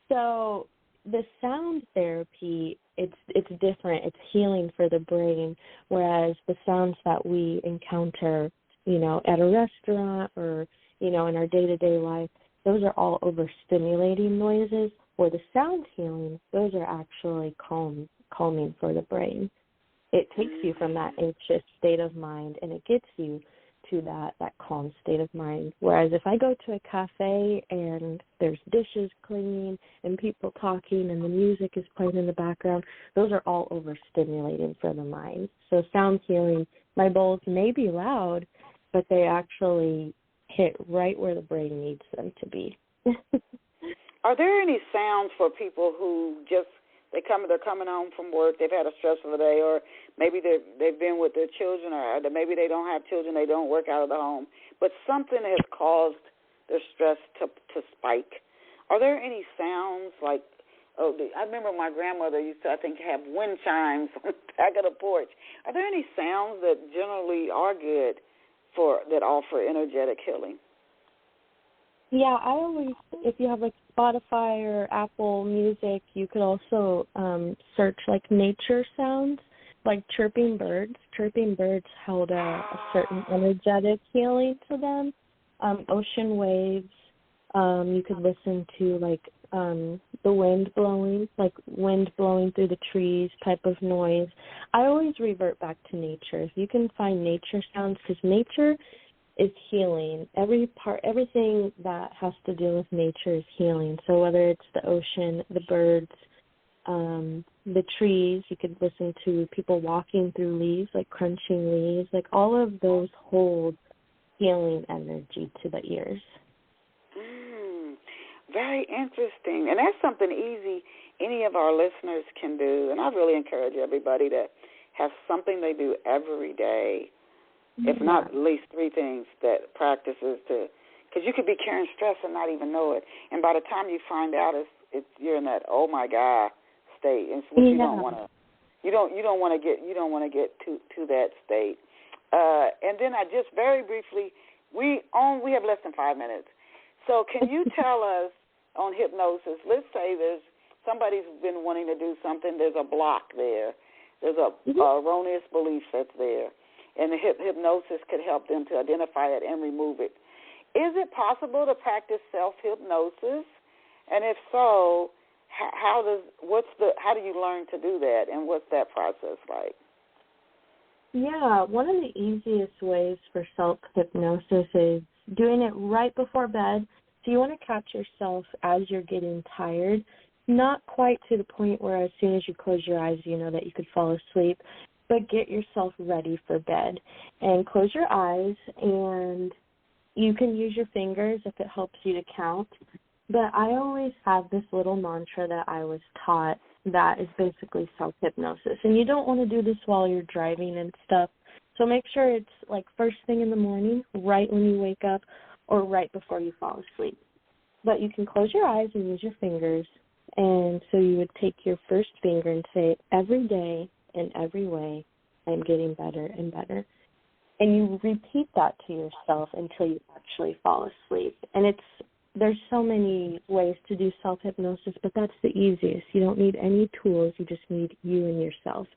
So the sound therapy, it's different. It's healing for the brain, whereas the sounds that we encounter, at a restaurant or, in our day-to-day life, those are all overstimulating noises, where the sound healing, those are actually calming for the brain. It takes you from that anxious state of mind, and it gets you to that calm state of mind. Whereas if I go to a cafe and there's dishes cleaning and people talking and the music is playing in the background, those are all overstimulating for the mind. So sound healing, my bowls may be loud, but they actually hit right where the brain needs them to be. Are there any sounds for people who they're coming home from work, they've had a stressful day, or maybe they've been with their children, or maybe they don't have children, they don't work out of the home, but something has caused their stress to spike? Are there any sounds like, I remember my grandmother used to, I think, have wind chimes on the back of the porch. Are there any sounds that generally are good that offer energetic healing? Yeah, I always, if you have like Spotify or Apple Music, you could also search like nature sounds, like chirping birds. Chirping birds held a certain energetic healing to them. Ocean waves, you could listen to like the wind blowing through the trees type of noise. I always revert back to nature. If you can find nature sounds, because nature is healing. Everything that has to do with nature is healing. So whether it's the ocean, the birds, the trees, you could listen to people walking through leaves, like crunching leaves, like all of those hold healing energy to the ears. Very interesting. And that's something easy any of our listeners can do. And I really encourage everybody to have something they do every day, if not at least 3 things that practices to, because you could be carrying stress and not even know it. And by the time you find out, you're in that, oh, my God, state, and which you don't want to. You don't want to get to that state. And then I just very briefly, we have less than 5 minutes. So can you tell us on hypnosis? Let's say there's somebody's been wanting to do something. There's a block there. There's a erroneous belief that's there, and the hypnosis could help them to identify it and remove it. Is it possible to practice self-hypnosis? And if so, how do you learn to do that, and what's that process like? Yeah, one of the easiest ways for self-hypnosis is doing it right before bed. So you want to catch yourself as you're getting tired, not quite to the point where as soon as you close your eyes, you know that you could fall asleep, but get yourself ready for bed. And close your eyes, and you can use your fingers if it helps you to count. But I always have this little mantra that I was taught that is basically self-hypnosis. And you don't want to do this while you're driving and stuff. So make sure it's like first thing in the morning, right when you wake up, or right before you fall asleep. But you can close your eyes and use your fingers. And so you would take your first finger and say, every day in every way, I'm getting better and better. And you repeat that to yourself until you actually fall asleep. And there's so many ways to do self-hypnosis, but that's the easiest. You don't need any tools. You just need you and yourself.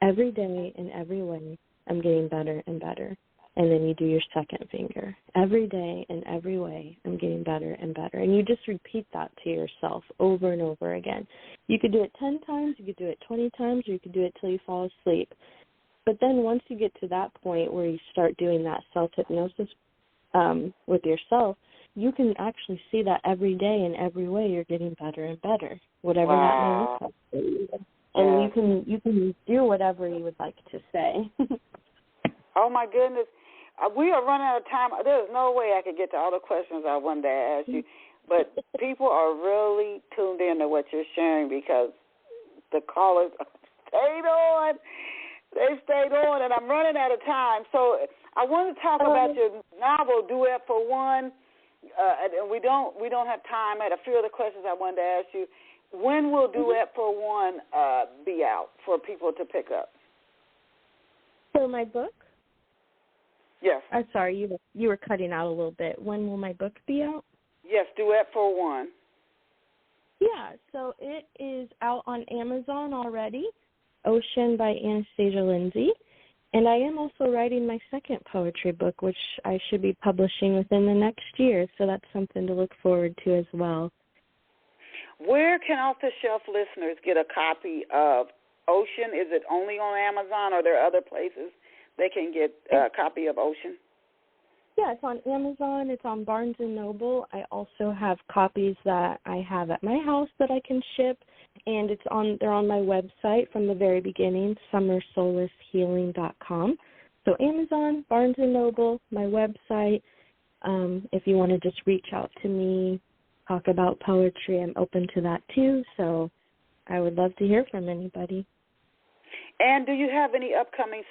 Every day in every way, I'm getting better and better. And then you do your second finger. Every day in every way, I'm getting better and better. And you just repeat that to yourself over and over again. You could do it 10 times, you could do it 20 times, or you could do it till you fall asleep. But then once you get to that point where you start doing that self-hypnosis with yourself, you can actually see that every day in every way you're getting better and better, whatever that may look like for you. And you can do whatever you would like to say. Oh, my goodness. We are running out of time. There's no way I could get to all the questions I wanted to ask you. But people are really tuned in to what you're sharing because the callers stayed on. They stayed on, and I'm running out of time. So I want to talk about your novel, Duet for One. And we don't have time. I had a few other questions I wanted to ask you. When will Duet for One be out for people to pick up? For my book? Yes. I'm sorry, you were cutting out a little bit. When will my book be out? Yes, Duet for One. Yeah, so it is out on Amazon already, Ocean by Anastasia Lindsey. And I am also writing my second poetry book, which I should be publishing within the next year, so that's something to look forward to as well. Where can off-the-shelf listeners get a copy of Ocean? Is it only on Amazon, or are there other places they can get a copy of Ocean? Yeah, it's on Amazon. It's on Barnes & Noble. I also have copies that I have at my house that I can ship, and they're on my website from the very beginning, summersolacehealing.com. So Amazon, Barnes & Noble, my website. If you want to just reach out to me, talk about poetry, I'm open to that too. So I would love to hear from anybody. And do you have any upcoming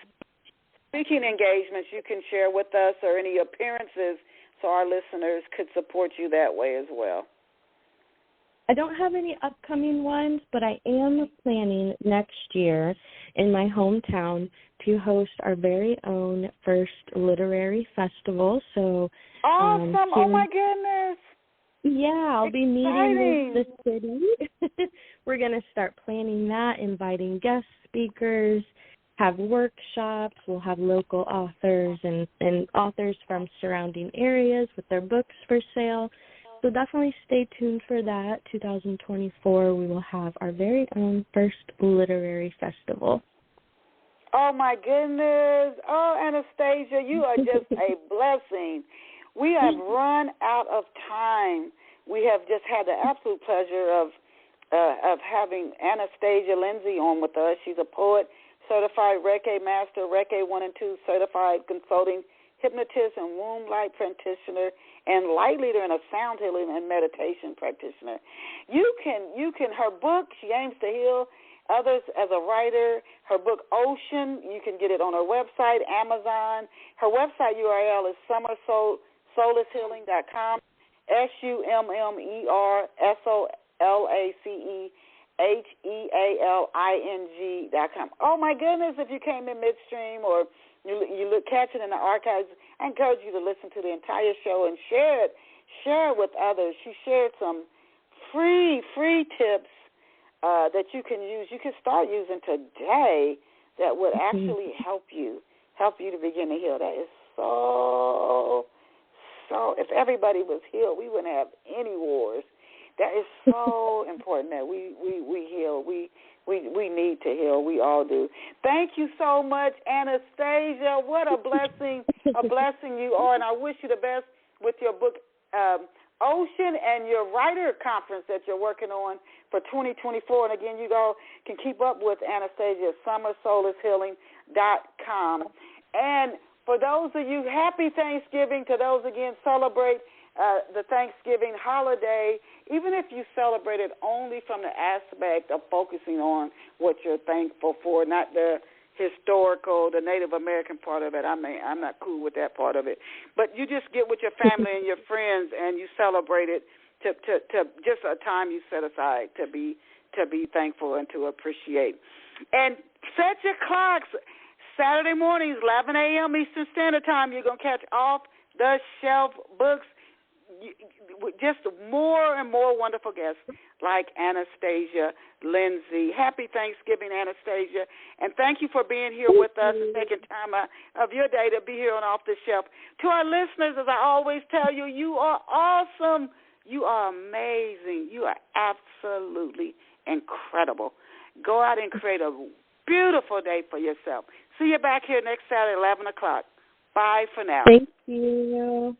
speaking engagements you can share with us, or any appearances so our listeners could support you that way as well? I don't have any upcoming ones, but I am planning next year in my hometown to host our very own first literary festival. So, awesome! Oh my goodness! Yeah, I'll be meeting with the city. We're going to start planning that, inviting guest speakers, have workshops. We'll have local authors and authors from surrounding areas with their books for sale. So definitely stay tuned for that. 2024, we will have our very own first literary festival. Oh, my goodness. Oh, Anastasia, you are just a blessing. We have run out of time. We have just had the absolute pleasure of having Anastasia Lindsey on with us. She's a poet, certified Reiki Master, Reiki I II certified Consulting Hypnotist and Womb Light Practitioner, and Light Leader and a Sound Healing and Meditation Practitioner. You can her book, She Aims to Heal Others as a Writer. Her book, Ocean, you can get it on her website, Amazon. Her website URL is summersolacehealing.com, SUMMERSOLACE HEALING.com. Oh, my goodness, if you came in midstream or you catch it in the archives, I encourage you to listen to the entire show and share it with others. She shared some free tips that you can use. You can start using today that would actually help you to begin to heal. That is so, if everybody was healed, we wouldn't have any wars. That is so important that we heal. We need to heal. We all do. Thank you so much, Anastasia. What a blessing you are, and I wish you the best with your book, Ocean, and your writer conference that you're working on for 2024. And again, you all can keep up with Anastasia at summersoulishealing.com. And for those of you, happy Thanksgiving. To those, again, celebrate the Thanksgiving holiday, even if you celebrate it only from the aspect of focusing on what you're thankful for, not the historical, the Native American part of it. I'm not cool with that part of it. But you just get with your family and your friends and you celebrate it to just a time you set aside to be thankful and to appreciate. And set your clocks. Saturday mornings, 11 a.m. Eastern Standard Time, you're going to catch Off the Shelf books. Just more and more wonderful guests like Anastasia Lindsey. Happy Thanksgiving, Anastasia. And thank you for being here with us and taking time out of your day to be here on Off the Shelf. To our listeners, as I always tell you, you are awesome. You are amazing. You are absolutely incredible. Go out and create a beautiful day for yourself. See you back here next Saturday, 11 o'clock. Bye for now. Thank you.